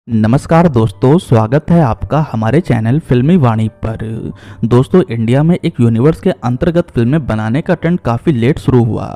नमस्कार दोस्तों, स्वागत है आपका हमारे चैनल फिल्मी वाणी पर। दोस्तों, इंडिया में एक यूनिवर्स के अंतर्गत फिल्में बनाने का ट्रेंड काफ़ी लेट शुरू हुआ।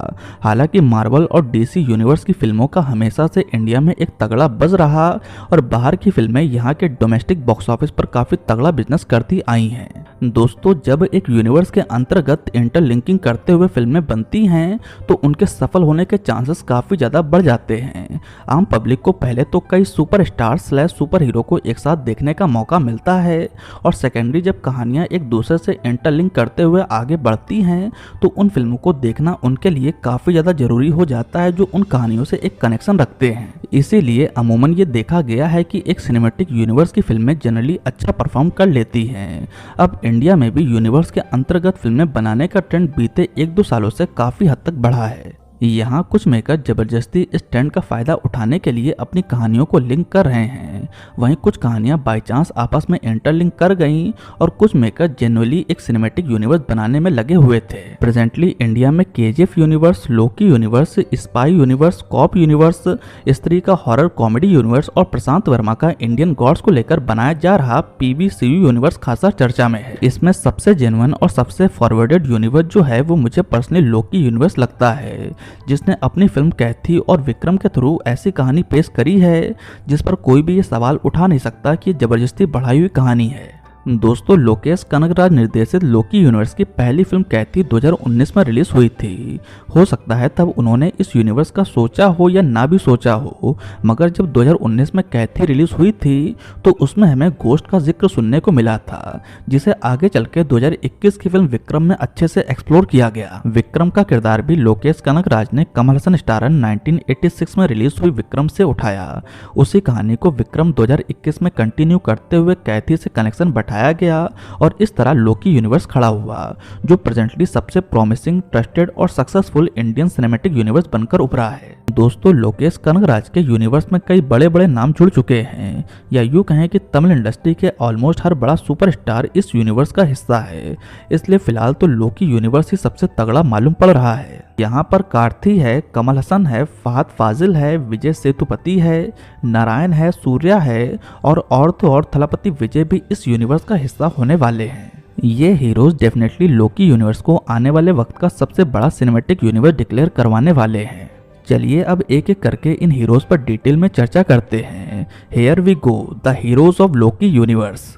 हालांकि मार्वल और डीसी यूनिवर्स की फिल्मों का हमेशा से इंडिया में एक तगड़ा बज़ रहा और बाहर की फिल्में यहाँ के डोमेस्टिक बॉक्स ऑफिस पर काफ़ी तगड़ा बिजनेस करती आई हैं। दोस्तों, जब एक यूनिवर्स के अंतर्गत इंटरलिंकिंग करते हुए फिल्में बनती हैं तो उनके सफल होने के चांसेस काफ़ी ज़्यादा बढ़ जाते हैं। आम पब्लिक को पहले तो कई सुपरस्टार्स सुपर हीरो को एक साथ देखने का मौका मिलता है और सेकेंडरी जब कहानियां एक दूसरे से इंटरलिंक करते हुए आगे बढ़ती हैं तो उन फिल्मों को देखना उनके लिए काफ़ी ज़्यादा जरूरी हो जाता है जो उन कहानियों से एक कनेक्शन रखते हैं। इसीलिए अमूमन ये देखा गया है कि एक सिनेमैटिक यूनिवर्स की फिल्में जनरली अच्छा परफॉर्म कर लेती हैं। अब इंडिया में भी यूनिवर्स के अंतर्गत फिल्में बनाने का ट्रेंड बीते 1-2 सालों से काफ़ी हद तक बढ़ा है। यहाँ कुछ मेकर जबरदस्ती इस ट्रेंड का फायदा उठाने के लिए अपनी कहानियों को लिंक कर रहे हैं। वहीं कुछ कहानियां बाय चांस आपस में इंटरलिंक कर गईं और कुछ मेकर जेन्युइनली एक सिनेमैटिक यूनिवर्स बनाने में लगे हुए थे। प्रेजेंटली इंडिया में KGF universe, Loki universe, spy universe, cop universe, Stree का हॉरर कॉमेडी यूनिवर्स और प्रशांत वर्मा का इंडियन गॉड्स को लेकर बनाया जा रहा पीवीसीयू यूनिवर्स खासा चर्चा में है। इसमें सबसे जेन्युइन और सबसे फॉरवर्डेड यूनिवर्स जो है वो मुझे पर्सनली लोकी यूनिवर्स लगता है, जिसने अपनी फिल्म कैथी और विक्रम के थ्रू ऐसी कहानी पेश करी है जिस पर कोई भी ये सवाल उठा नहीं सकता कि जबरदस्ती बढ़ाई हुई कहानी है। दोस्तों, लोकेश कनगराज निर्देशित लोकी यूनिवर्स की पहली फिल्म कैथी 2019 में रिलीज हुई थी। हो सकता है तब उन्होंने इस यूनिवर्स का सोचा हो या ना भी सोचा हो, मगर जब 2019 में कैथी रिलीज हुई थी तो उसमें हमें घोस्ट का जिक्र सुनने को मिला था, जिसे आगे चल के 2021 की फिल्म विक्रम में अच्छे से एक्सप्लोर किया गया। विक्रम का किरदार भी लोकेश कनगराज ने कमल हसन स्टारर 1986 में रिलीज हुई विक्रम से उठाया। उसी कहानी को विक्रम 2021 में कंटिन्यू करते हुए कैथी से कनेक्शन बैठाया गया और इस तरह लोकी यूनिवर्स खड़ा हुआ, जो प्रेजेंटली सबसे प्रॉमिसिंग, ट्रस्टेड और सक्सेसफुल इंडियन सिनेमैटिक यूनिवर्स बनकर उभरा है। दोस्तों, लोकेश कनगराज के यूनिवर्स में कई बड़े बड़े नाम जुड़ चुके हैं, या यूं कहें कि तमिल इंडस्ट्री के ऑलमोस्ट हर बड़ा सुपरस्टार इस यूनिवर्स का हिस्सा है। इसलिए फिलहाल तो लोकी यूनिवर्स ही सबसे तगड़ा मालूम पड़ रहा है। यहाँ पर कार्थी है, कमल हसन है, फहद फाजिल है, विजय सेतुपति है, नारायण है, सूर्या है और तो और थलापति विजय भी इस यूनिवर्स का हिस्सा होने वाले हैं। ये हीरोज डेफिनेटली लोकी यूनिवर्स को आने वाले वक्त का सबसे बड़ा सिनेमैटिक यूनिवर्स डिक्लेयर करवाने वाले हैं। चलिए अब एक एक करके इन हीरोज पर डिटेल में चर्चा करते हैं। Here we go, the heroes of Loki universe.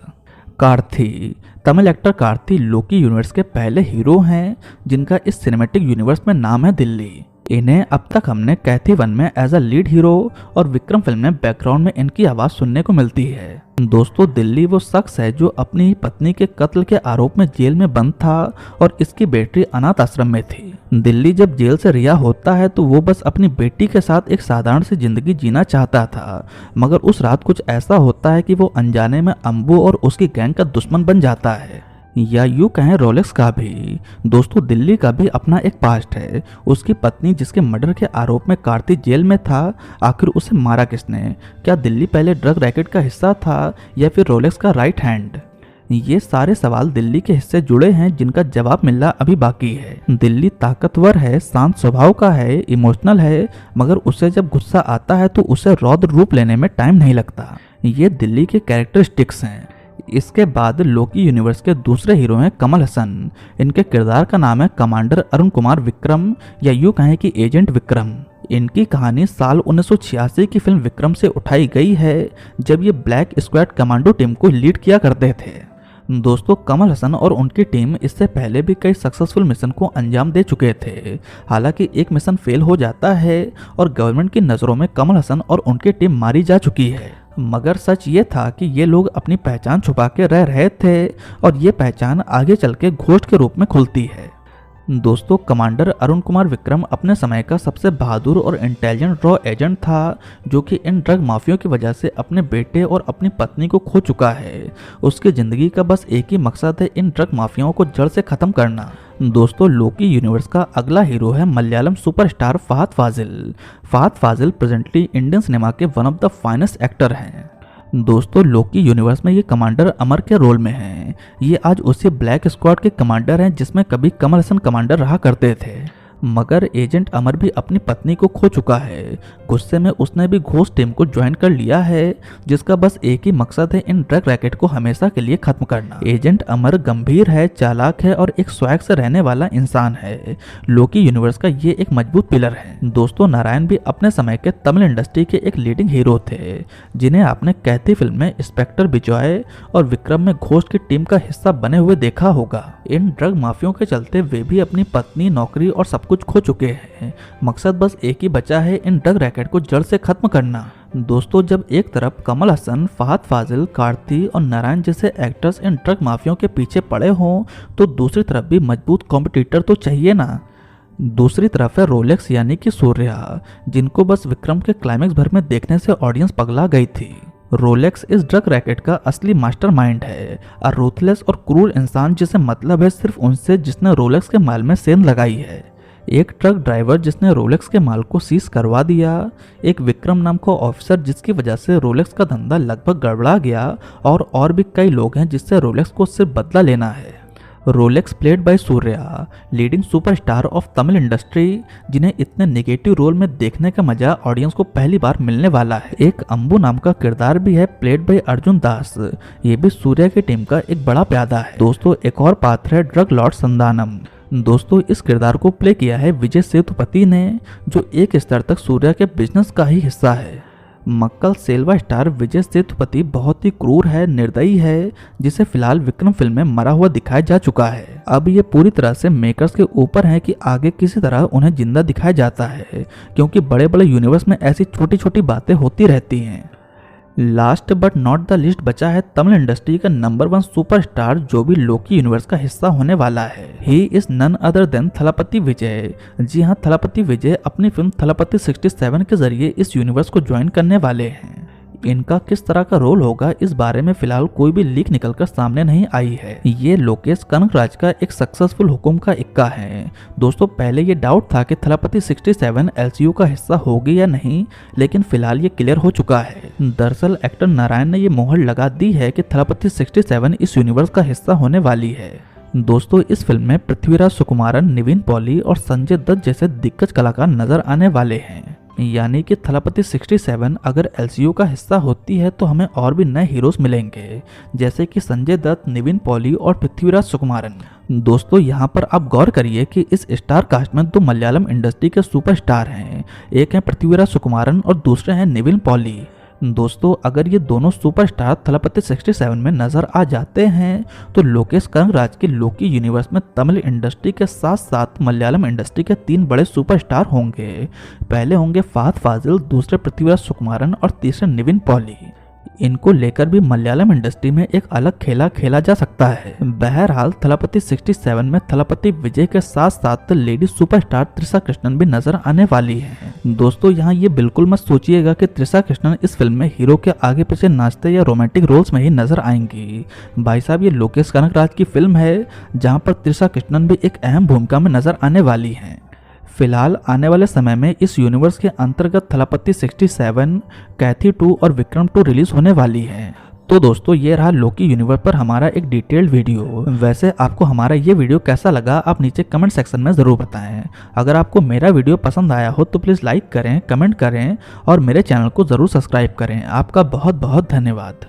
Karthi. Tamil actor Karthi Loki universe के पहले हीरो हैं जिनका इस सिनेमैटिक यूनिवर्स में नाम है दिल्ली। इन्हें अब तक हमने कैथी 1 में एज अ लीड हीरो और विक्रम फिल्म में बैकग्राउंड में इनकी आवाज सुनने को मिलती है। दोस्तों, दिल्ली वो शख्स है जो अपनी ही पत्नी के कत्ल के आरोप में जेल में बंद था और इसकी बेटी अनाथ आश्रम में थी। दिल्ली जब जेल से रिहा होता है तो वो बस अपनी बेटी के साथ एक साधारण सी जिंदगी जीना चाहता था, मगर उस रात कुछ ऐसा होता है कि वो अनजाने में अंबू और उसकी गैंग का दुश्मन बन जाता है, या यूं कहें रोलेक्स का भी। दोस्तों, दिल्ली का भी अपना एक पास्ट है। उसकी पत्नी जिसके मर्डर के आरोप में कार्ती जेल में था, आखिर उसे मारा किसने? क्या दिल्ली पहले ड्रग रैकेट का हिस्सा था या फिर रोलेक्स का राइट हैंड? ये सारे सवाल दिल्ली के हिस्से जुड़े हैं जिनका जवाब मिलना अभी बाकी है। दिल्ली ताकतवर है, शांत स्वभाव का है, इमोशनल है, मगर उसे जब गुस्सा आता है तो उसे रौद्र रूप लेने में टाइम नहीं लगता। ये दिल्ली के कैरेक्टरिस्टिक्स हैं। इसके बाद लोकी यूनिवर्स के दूसरे हीरो हैं कमल हसन। इनके किरदार का नाम है कमांडर अरुण कुमार विक्रम, या यूं कहें कि एजेंट विक्रम। इनकी कहानी साल 1986 की फिल्म विक्रम से उठाई गई है, जब ये ब्लैक स्क्वाड कमांडो टीम को लीड किया करते थे। दोस्तों, कमल हसन और उनकी टीम इससे पहले भी कई सक्सेसफुल मिशन को अंजाम दे चुके थे। हालांकि एक मिशन फेल हो जाता है और गवर्नमेंट की नज़रों में कमल हसन और उनकी टीम मारी जा चुकी है, मगर सच ये था कि ये लोग अपनी पहचान छुपा के रह रहे थे और ये पहचान आगे चल के घोस्ट के रूप में खुलती है। दोस्तों, कमांडर अरुण कुमार विक्रम अपने समय का सबसे बहादुर और इंटेलिजेंट रॉ एजेंट था, जो कि इन ड्रग माफियों की वजह से अपने बेटे और अपनी पत्नी को खो चुका है। उसकी जिंदगी का बस एक ही मकसद है, इन ड्रग माफियाओं को जड़ से खत्म करना। दोस्तों, लोकी यूनिवर्स का अगला हीरो है मलयालम सुपरस्टार फहद फाजिल। फहद फाजिल प्रेजेंटली इंडियन सिनेमा के one of the finest actor हैं। दोस्तों, लोकी यूनिवर्स में ये कमांडर अमर के रोल में हैं। ये आज उसी ब्लैक स्क्वाड के कमांडर हैं जिसमें कभी कमल हसन कमांडर रहा करते थे। मगर एजेंट अमर भी अपनी पत्नी को खो चुका है। गुस्से में उसने भी घोस्ट टीम को ज्वाइन कर लिया है, जिसका बस एक ही मकसद है इन ड्रग रैकेट को हमेशा के लिए खत्म करना। एजेंट अमर गंभीर है, चालाक है और एक स्वैग से रहने वाला इंसान है। लोकी यूनिवर्स का ये एक मजबूत पिलर है। दोस्तों, नारायण भी अपने समय के तमिल इंडस्ट्री के एक लीडिंग हीरो थे, जिन्हें आपने कैथी फिल्म में इंस्पेक्टर विजय और विक्रम में घोस्ट की टीम का हिस्सा बने हुए देखा होगा। इन ड्रग माफियों के चलते वे भी अपनी पत्नी, नौकरी और सब कुछ खो चुके हैं। मकसद बस एक ही बचा है, इन ड्रग रैकेट को जड़ से खत्म करना। दोस्तों, जब एक तरफ कमल हसन, फहद फाजिल, कार्ति और नारायण जैसे एक्टर्स इन ड्रग माफियों के पीछे पड़े हों, तो दूसरी तरफ भी मजबूत कॉम्पिटिटर तो चाहिए ना। दूसरी तरफ है रोलेक्स यानी कि सूर्या, जिनको बस विक्रम के क्लाइमेक्स भर में देखने से ऑडियंस पगला गई थी। रोलेक्स इस ड्रग रैकेट का असली मास्टरमाइंड है, और रूथलेस और क्रूर इंसान जिसे मतलब है सिर्फ उनसे जिसने रोलेक्स के माल में सेंध लगाई है। एक ट्रक ड्राइवर जिसने रोलेक्स के माल को सीज करवा दिया, एक विक्रम नाम का ऑफिसर जिसकी वजह से रोलेक्स का धंधा लगभग गड़बड़ा गया, और भी कई लोग हैं जिससे रोलेक्स को सिर्फ बदला लेना है। Rolex played by Surya, leading superstar of Tamil industry, जिन्हें इतने नेगेटिव रोल में देखने का मजा ऑडियंस को पहली बार मिलने वाला है। एक अंबू नाम का किरदार भी है, प्लेड बाय अर्जुन दास। ये भी सूर्या की टीम का एक बड़ा प्यादा है। दोस्तों, एक और पात्र है ड्रग लॉर्ड संदानम। दोस्तों, इस किरदार को प्ले किया है विजय सेतुपति ने, जो एक स्तर तक सूर्या के बिजनेस का ही हिस्सा है। मक्कल सेल्वा स्टार विजय सेतुपति बहुत ही क्रूर है, निर्दयी है, जिसे फिलहाल विक्रम फिल्म में मरा हुआ दिखाया जा चुका है। अब ये पूरी तरह से मेकर्स के ऊपर है कि आगे किसी तरह उन्हें जिंदा दिखाया जाता है, क्योंकि बड़े बड़े यूनिवर्स में ऐसी छोटी छोटी बातें होती रहती हैं। Last but not the least बचा है तमिल इंडस्ट्री का नंबर 1 सुपरस्टार, जो भी लोकी यूनिवर्स का हिस्सा होने वाला है। He is none other than Thalapathy Vijay. जी हाँ, थलापति विजय अपनी फिल्म थलापति 67 के जरिए इस यूनिवर्स को ज्वाइन करने वाले हैं। इनका किस तरह का रोल होगा, इस बारे में फिलहाल कोई भी लीक निकलकर सामने नहीं आई है। ये लोकेश कनगराज का एक सक्सेसफुल हुकुम का इक्का है। दोस्तों, पहले ये डाउट था कि थलापति 67 एलसीयू का हिस्सा होगी या नहीं, लेकिन फिलहाल ये क्लियर हो चुका है। दरअसल एक्टर नारायण ने ये मोहर लगा दी है कि थलापति 67 इस यूनिवर्स का हिस्सा होने वाली है। दोस्तों, इस फिल्म में पृथ्वीराज सुकुमारन, निविन पॉली और संजय दत्त जैसे दिग्गज कलाकार नजर आने वाले हैं। यानी कि थलापति 67 अगर एलसीयू का हिस्सा होती है तो हमें और भी नए हीरोज मिलेंगे, जैसे कि संजय दत्त, निविन पॉली और पृथ्वीराज सुकुमारन। दोस्तों, यहाँ पर आप गौर करिए कि इस स्टार कास्ट में 2 मलयालम इंडस्ट्री के सुपरस्टार हैं। एक है पृथ्वीराज सुकुमारन और दूसरे हैं निविन पॉली। दोस्तों, अगर ये दोनों सुपरस्टार थलापति 67 में नजर आ जाते हैं तो लोकेश कनगराज की लोकी यूनिवर्स में तमिल इंडस्ट्री के साथ साथ मलयालम इंडस्ट्री के 3 बड़े सुपरस्टार होंगे। पहले होंगे फहद फाजिल, दूसरे पृथ्वीराज सुकुमारन और तीसरे निविन पॉली। इनको लेकर भी मलयालम इंडस्ट्री में एक अलग खेला खेला जा सकता है। बहरहाल थलापति 67 में थलापति विजय के साथ साथ लेडी सुपरस्टार त्रिशा कृष्णन भी नजर आने वाली है। दोस्तों, यहाँ ये बिल्कुल मत सोचिएगा कि त्रिशा कृष्णन इस फिल्म में हीरो के आगे पीछे नाचते या रोमांटिक रोल्स में ही नजर आएंगी। भाई साहब, ये लोकेश कनगराज की फिल्म है, जहाँ पर त्रिशा कृष्णन भी एक अहम भूमिका में नजर आने वाली है। फिलहाल आने वाले समय में इस यूनिवर्स के अंतर्गत थलापति 67, कैथी 2 और विक्रम 2 रिलीज होने वाली है। तो दोस्तों, ये रहा लोकी यूनिवर्स पर हमारा एक डिटेल्ड वीडियो। वैसे आपको हमारा ये वीडियो कैसा लगा, आप नीचे कमेंट सेक्शन में ज़रूर बताएं। अगर आपको मेरा वीडियो पसंद आया हो तो प्लीज़ लाइक करें, कमेंट करें और मेरे चैनल को ज़रूर सब्सक्राइब करें। आपका बहुत बहुत धन्यवाद।